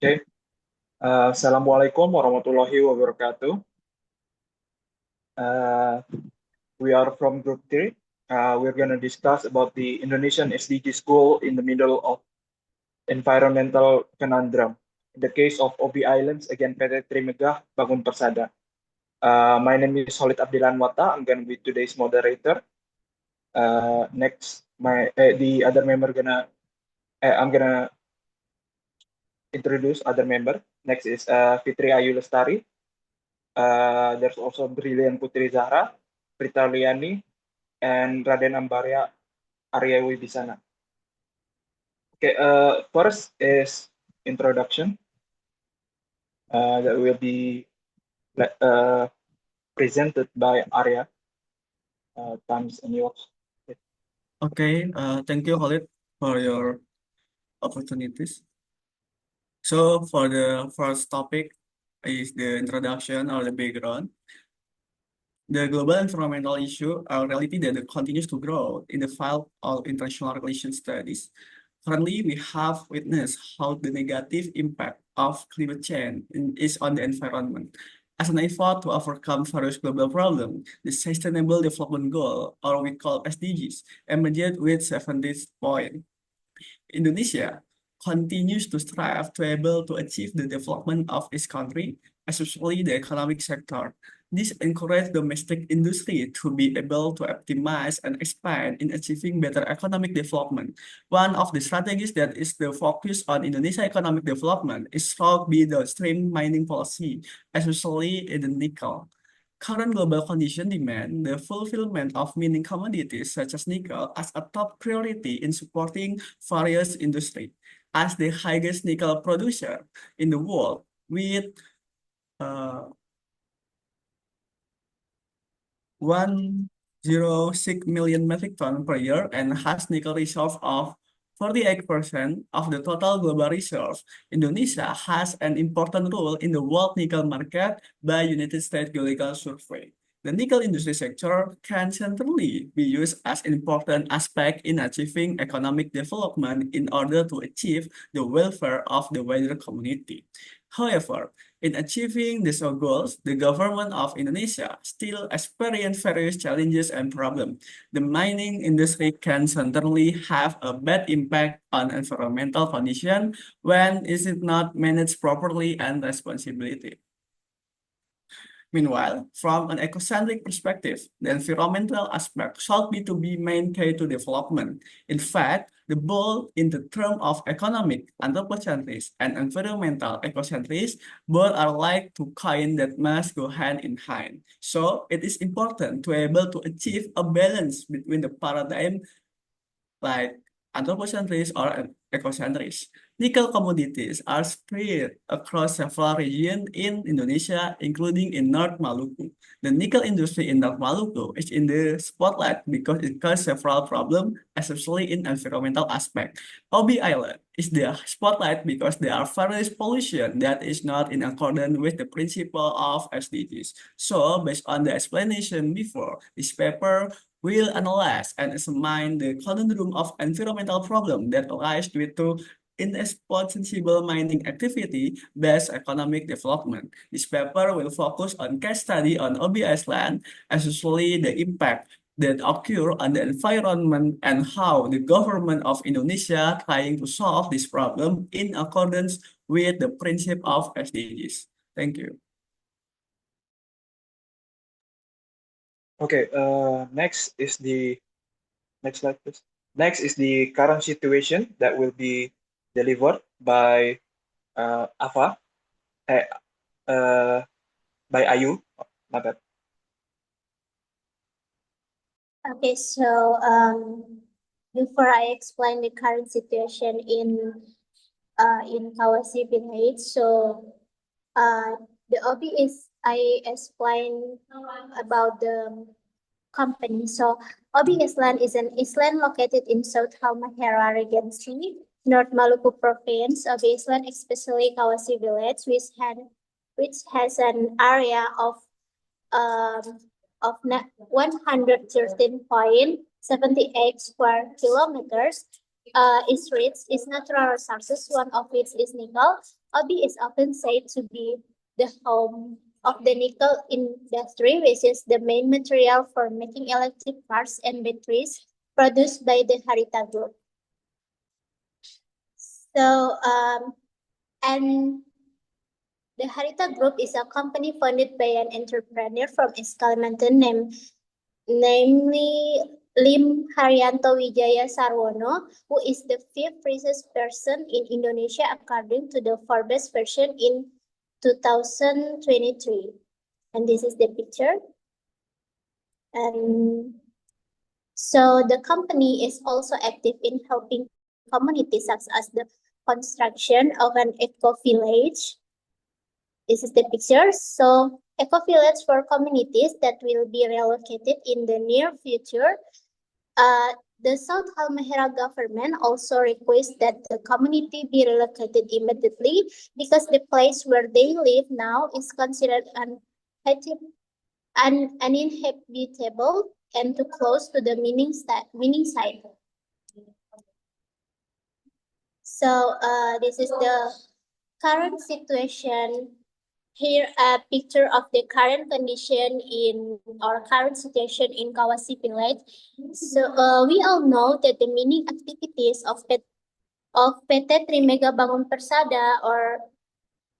Okay. Assalamualaikum warahmatullahi wabarakatuh. Uh, we are from Group 3. We're going to discuss about the Indonesian SDGs goal in the middle of environmental conundrum. In the case of Obi Islands, again, PT Trimegah Bangun Persada. My name is Khalid Abdilan Wata. I'm going to be today's moderator. Next, the other member I'm gonna introduce other member. Next is Fitri Ayu Lestari. There's also Brilliant Putri Zahra, Prita Liani, and Raden Ambarya Arya Wibisana. Okay, first is introduction that will be uh, presented by Arya Times and yours. Okay, thank you, Khalid, for your opportunities. So, for the first topic is the introduction or the background. The global environmental issue, a reality that continues to grow in the field of international relations studies. Currently, we have witnessed how the negative impact of climate change is on the environment. As an effort to overcome various global problems, the Sustainable Development Goal, or we call SDGs, emerged with 17 points. Indonesia continues to strive to able to achieve the development of its country, especially the economic sector. This encourages domestic industry to be able to optimize and expand in achieving better economic development. One of the strategies that is the focus on Indonesia economic development is shall be the stream mining policy, especially in the nickel. Current global conditions demand the fulfillment of mining commodities such as nickel as a top priority in supporting various industries. As the highest nickel producer in the world, with uh, 106 million metric ton per year and has nickel reserve of 48% of the total global reserve. Indonesia has an important role in the world nickel market by United States Geological Survey. The nickel industry sector can certainly be used as an important aspect in achieving economic development in order to achieve the welfare of the wider community. However, in achieving these goals, the government of Indonesia still experience various challenges and problems. The mining industry can certainly have a bad impact on environmental conditions when it is not managed properly and responsibility. Meanwhile, from an ecocentric perspective, the environmental aspect should be to be main key to development. In fact, the both in the term of economic anthropocentrism and environmental ecocentrism, both are like two coins that must go hand in hand. So it is important to able to achieve a balance between the paradigm like anthropocentrism or ecocentrism. Nickel commodities are spread across several regions in Indonesia, including in North Maluku. The nickel industry in North Maluku is in the spotlight because it causes several problems, especially in environmental aspect. Obi Island is the spotlight because there are various pollution that is not in accordance with the principle of SDGs. So, based on the explanation before, this paper will analyze and examine the conundrum of environmental problem that arise due to irresponsible mining activity-based economic development. This paper will focus on case study on Obi Island, especially the impact that occur on the environment and how the government of Indonesia trying to solve this problem in accordance with the principle of SDGs. Thank you. Okay, next slide, please. Next is the current situation that will be delivered by Ava, eh, uh, by Ayu. My bad. Okay, so before I explain the current situation in Kawasi Village, so the OB is I explain about the company. So Obi Island is an island located in South Halmahera Regency, North Maluku Province. Obi Island, especially Kawasi Village, which has an area um, of 113.78 square kilometers, is rich in natural resources, one of which is nickel. Obi is often said to be the home of the nickel industry, which is the main material for making electric cars and batteries produced by the Harita Group. So, and the Harita Group is a company founded by an entrepreneur from East Kalimantan namely Lim Haryanto Wijaya Sarwono, who is the fifth richest person in Indonesia according to the Forbes version in 2023. And this is the picture. And so the company is also active in helping communities such as the construction of an eco-village. This is the picture. So eco-village for communities that will be relocated in the near future. The South Halmahera government also requests that the community be relocated immediately because the place where they live now is considered uninhabitable and too close to the mining site. So this is the current situation. Here a picture of the current condition in our current situation in Kawasi Village. So we all know that the mining activities of PT Trimega Bangun Persada or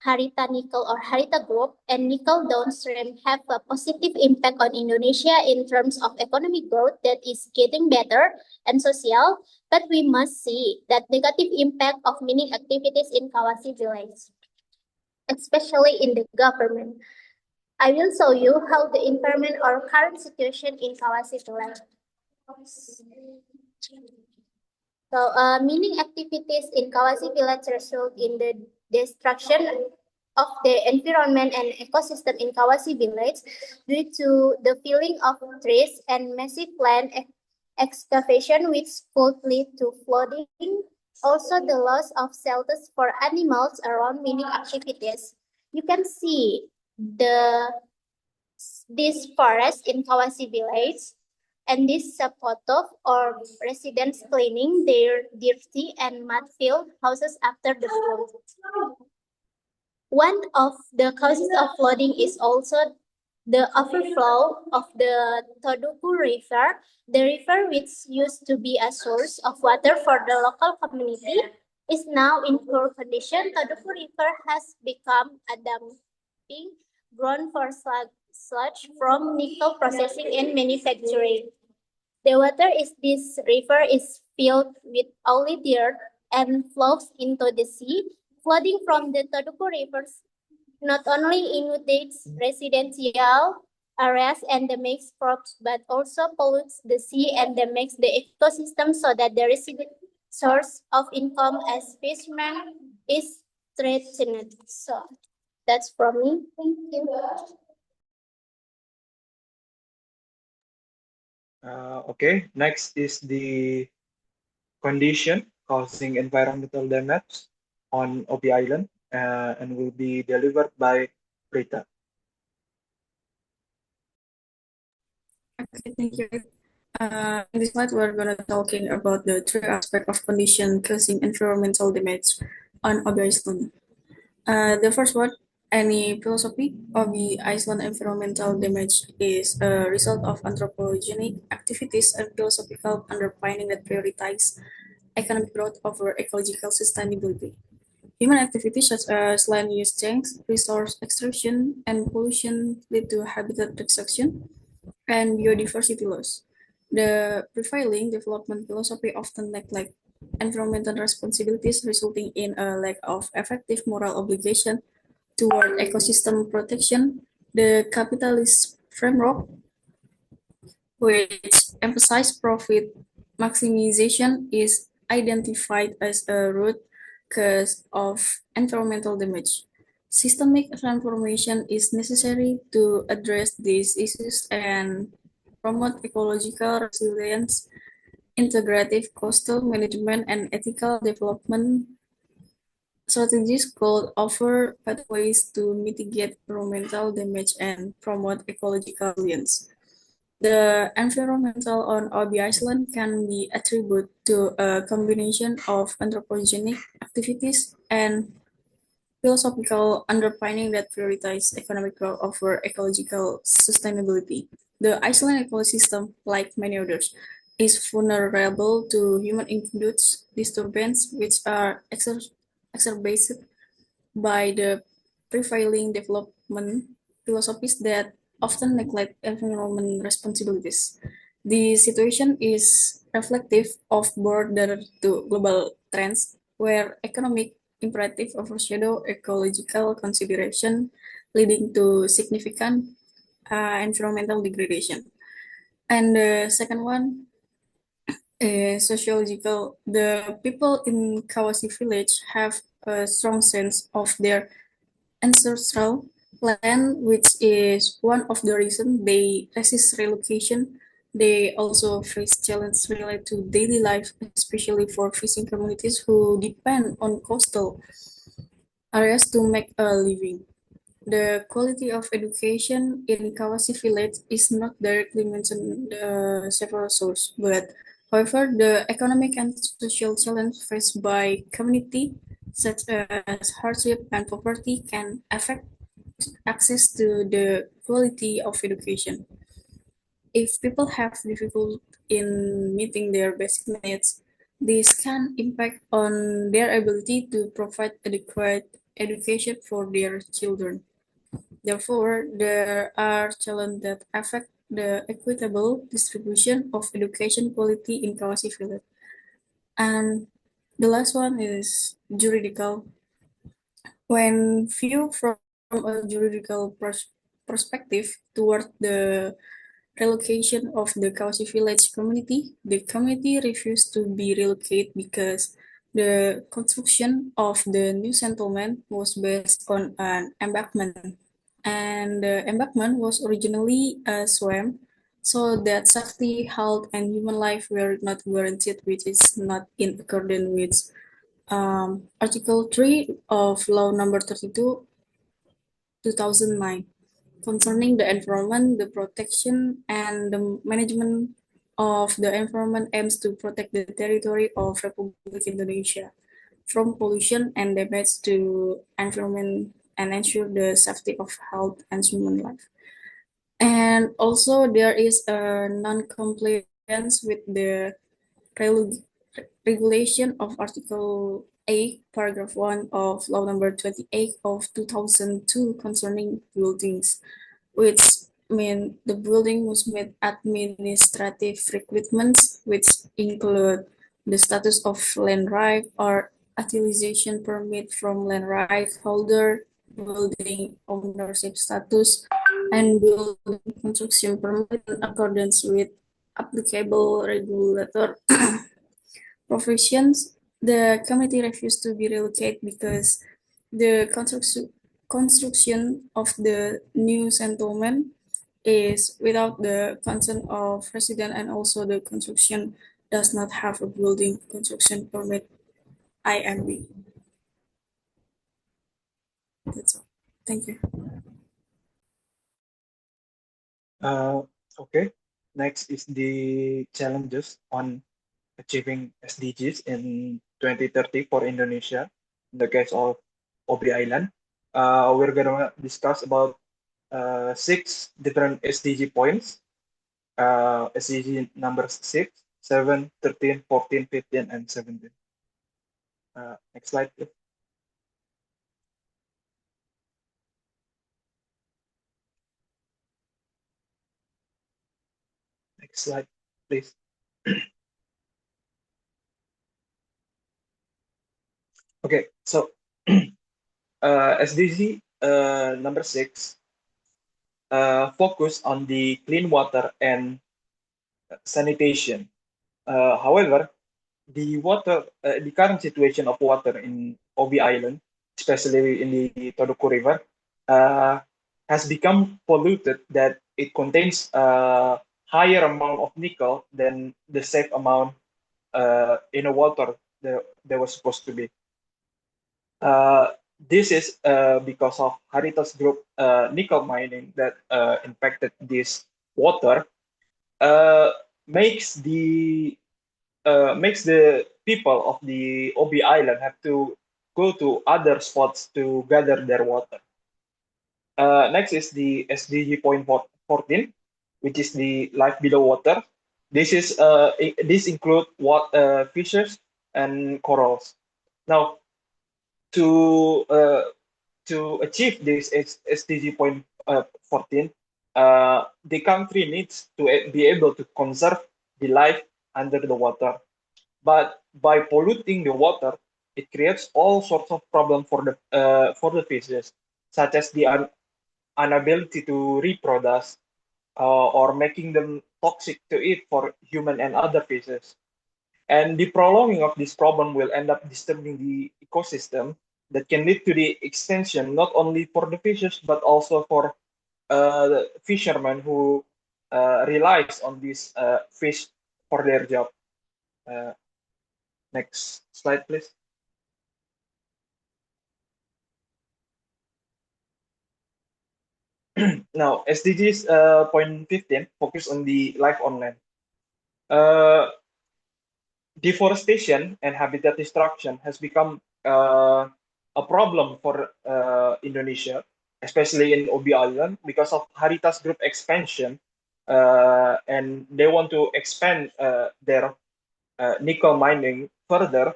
Harita Nickel or Harita Group and nickel downstream have a positive impact on Indonesia in terms of economic growth that is getting better and social, but we must see that negative impact of mining activities in Kawasi Village, especially in the government. I will show you how the environment or current situation in Kawasi Village. So, mining activities in Kawasi Village result in the destruction of the environment and ecosystem in Kawasi Village due to the felling of trees and massive land excavation, which could lead to flooding. Also, the loss of shelters for animals around mining activities. You can see this forest in Kawasi Village. And this is a photo of residents cleaning their dirty and mud-filled houses after the flood. One of the causes of flooding is also the overflow of the Toduku River. The river, which used to be a source of water for the local community, is now in poor condition. Toduku River has become a dumping ground for sludge from nickel processing and manufacturing. The water in this river is filled with oily dirt and flows into the sea. Flooding from the Toduku rivers not only inundates residential areas and damages crops, but also pollutes the sea and damages the ecosystem so that the resident source of income as fishermen is threatened. So that's from me. Thank you. Okay, next is the condition causing environmental damage on Obi Island and will be delivered by Rita. Okay, thank you. In this slide, we're going to talking about the three aspects of condition causing environmental damage on Obi Island. The first one, any philosophy of the Iceland environmental damage is a result of anthropogenic activities and philosophical underpinning that prioritize economic growth over ecological sustainability. Human activities such as land use change, resource extraction, and pollution lead to habitat destruction and biodiversity loss. The prevailing development philosophy often neglect environmental responsibilities, resulting in a lack of effective moral obligation toward ecosystem protection. The capitalist framework, which emphasizes profit maximization, is identified as a root cause of environmental damage. Systemic transformation is necessary to address these issues and promote ecological resilience, integrative coastal management, and ethical development strategies could offer pathways to mitigate environmental damage and promote ecological resilience. The environmental on Obi Island can be attributed to a combination of anthropogenic activities and philosophical underpinning that prioritize economic growth over ecological sustainability. The Iceland ecosystem, like many others, is vulnerable to human-induced disturbance, which are exacerbated by the prevailing development philosophies that often neglect environment responsibilities. The situation is reflective of broader to global trends where economic imperative overshadow ecological consideration, leading to significant environmental degradation. And the second one is sociological. The people in Kawasi village have a strong sense of their ancestral land, which is one of the reasons they resist relocation. They also face challenges related to daily life, especially for fishing communities who depend on coastal areas to make a living. The quality of education in Kawasi village is not directly mentioned in the several sources, but however, the economic and social challenge faced by community, such as hardship and poverty, can affect access to the quality of education. If people have difficulty in meeting their basic needs, this can impact on their ability to provide adequate education for their children. Therefore, there are challenges that affect the equitable distribution of education quality in Kawasi village. And the last one is juridical. When viewed from a juridical perspective toward the relocation of the Kawasi village community, the community refused to be relocated because the construction of the new settlement was based on an embankment, and the embankment was originally a swamp, so that safety, health, and human life were not guaranteed, which is not in accordance with Article 3 of Law Number 32, 2009, concerning the environment, the protection, and the management of the environment aims to protect the territory of Republic Indonesia from pollution and damage to environment and ensure the safety of health and human life. And also there is a non-compliance with the regulation of Article 8, Paragraph 1 of Law Number 28 of 2002 concerning buildings, which mean the building must meet administrative requirements, which include the status of land right or utilization permit from land right holder, building ownership status, and building construction permit in accordance with applicable regulator professions. The committee refused to be relocated because the construction of the new settlement is without the consent of resident, and also the construction does not have a building construction permit IMB. That's all. Thank you. Okay. Next is the challenges on achieving SDGs in 2030 for Indonesia. In the case of Obi Island, we're gonna discuss about 6 different SDG points. SDG number 6, 7, 13, 14, 15, and 17. Next slide, please. Next slide, please. Okay, so SDG number 6 focus on the clean water and sanitation. However, the current situation of water in Obi Island, especially in the Todoku River, has become polluted that it contains a higher amount of nickel than the safe amount in the water that was supposed to be. This is because of Heritage Group nickel mining that impacted this water. uh, makes the people of the Obi Island have to go to other spots to gather their water. Next is the SDG point 14, which is the life below water. This include what fishes and corals. Now, to uh, to achieve this SDG point 14, the country needs to be able to conserve the life under the water. But by polluting the water, it creates all sorts of problems for the fishes, such as the inability to reproduce or making them toxic to eat for human and other fishes. And the prolonging of this problem will end up disturbing the ecosystem that can lead to the extinction not only for the fishes but also for the fishermen who relies on these fish for their job. Uh, Next slide, please. Now, SDGs point 15 focus on the life on land. Uh, Deforestation and habitat destruction has become a problem for Indonesia, especially in Obi Island, because of Haritas Group expansion, and they want to expand their nickel mining further,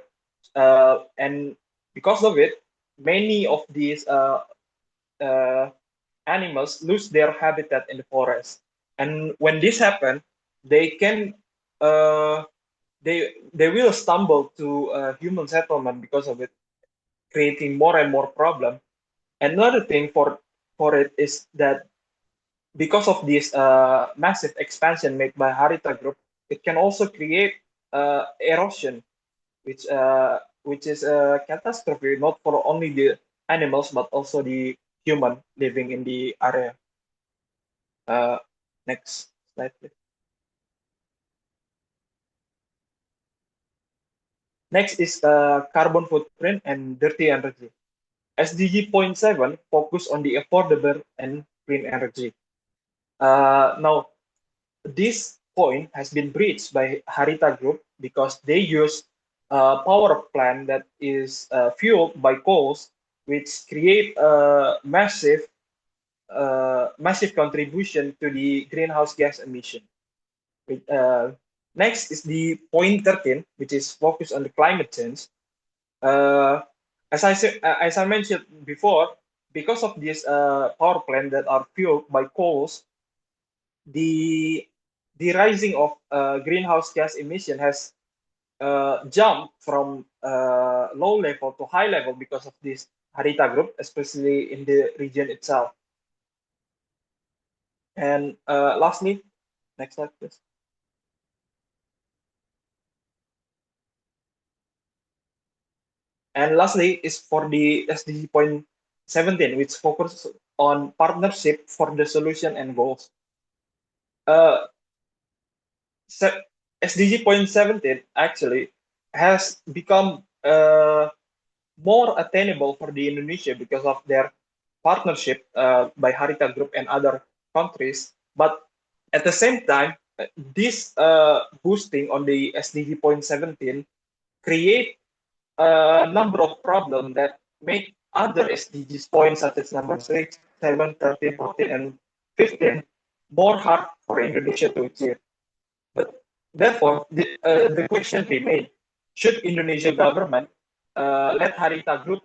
and because of it, many of these uh, animals lose their habitat in the forest. And when this happens, they can they will stumble to human settlement because of it, creating more and more problem. Another thing for it is that because of this massive expansion made by Harita Group, it can also create erosion, which is a catastrophe not for only the animals but also the human living in the area. Uh, Next slide, please. Next is carbon footprint and dirty energy. SDG point 7 focus on the affordable and clean energy. Now, this point has been breached by Harita Group because they use a power plant that is fueled by coals, which create a massive contribution to the greenhouse gas emission. Next is the point 13, which is focused on the climate change. Uh, as I mentioned before, because of these power plants that are fueled by coals, the rising of greenhouse gas emission has jumped from low level to high level because of this Harita Group, especially in the region itself. And lastly, next slide, please. And lastly is for the SDG point 17, which focuses on partnership for the solution and goals. SDG point 17 actually has become more attainable for the Indonesia because of their partnership by Harita Group and other countries. But at the same time, this boosting on the SDG point 17 create a number of problems that make other SDGs points such as number 6, 7, 13, 14, and 15 more hard for Indonesia to achieve. But therefore, the question remains, should Indonesia government let Harita Group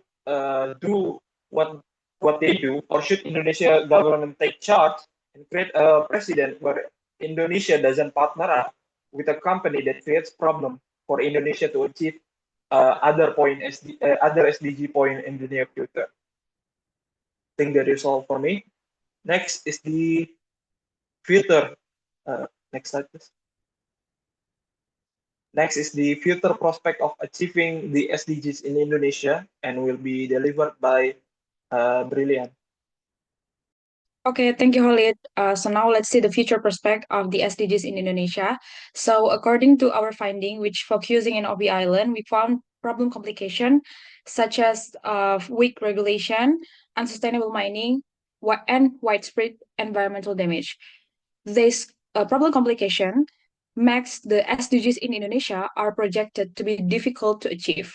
do what they do, or should Indonesia government take charge and create a precedent where Indonesia doesn't partner up with a company that creates problem for Indonesia to achieve other SDG point in the near future? I think that is all for me. Next is the future. Next slide, please. Next is the future prospect of achieving the SDGs in Indonesia and will be delivered by Brilliant. Okay, thank you, Khalid. So now let's see the future prospect of the SDGs in Indonesia. So according to our finding, which focusing in Obi Island, we found problem complication such as weak regulation, unsustainable mining, and widespread environmental damage. These problem complication makes the SDGs in Indonesia are projected to be difficult to achieve.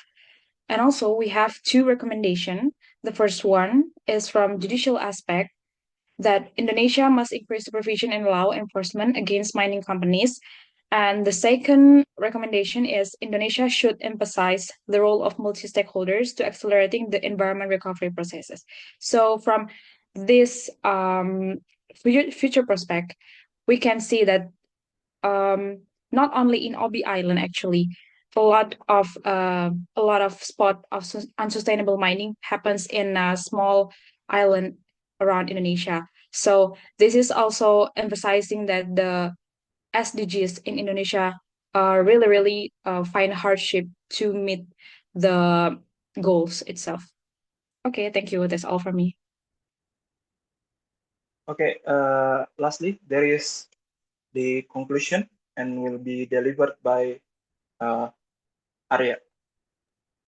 And also, we have two recommendations. The first one is from judicial aspect, that Indonesia must increase supervision and law enforcement against mining companies. And the second recommendation is Indonesia should emphasize the role of multi-stakeholders to accelerating the environment recovery processes. So from this future prospect, we can see that not only in Obi Island actually, a lot of spot of unsustainable mining happens in a small island around Indonesia. So this is also emphasizing that the SDGs in Indonesia really find hardship to meet the goals itself. Okay, thank you. That's all for me. Okay, lastly, there is the conclusion and will be delivered by Arya.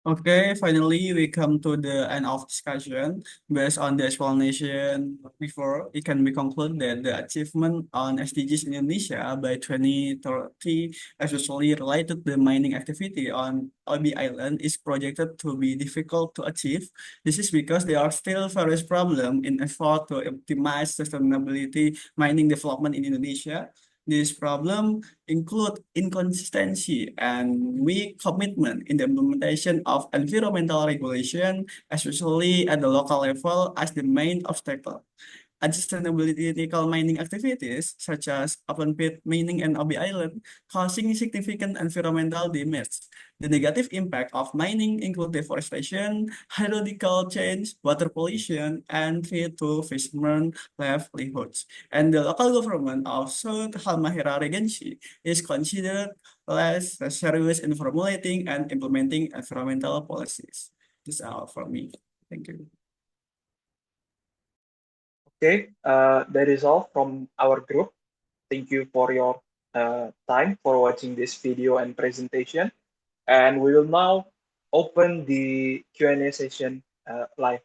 Okay, finally, we come to the end of discussion. Based on the explanation before, it can be concluded that the achievement on SDGs in Indonesia by 2030, especially related to the mining activity on Obi Island, is projected to be difficult to achieve. This is because there are still various problems in effort to optimize sustainability mining development in Indonesia. This problem include inconsistency and weak commitment in the implementation of environmental regulation, especially at the local level, as the main obstacle. Unsustainability nickel mining activities, such as open pit mining and Obi Island, causing significant environmental damage. The negative impact of mining include deforestation, hydrological change, water pollution, and threat to fishermen livelihoods. And the local government of South Halmahera Regency is considered less serious in formulating and implementing environmental policies. This is all from me. Thank you. Okay, that is all from our group. Thank you for your time for watching this video and presentation. And we will now open the Q&A session live.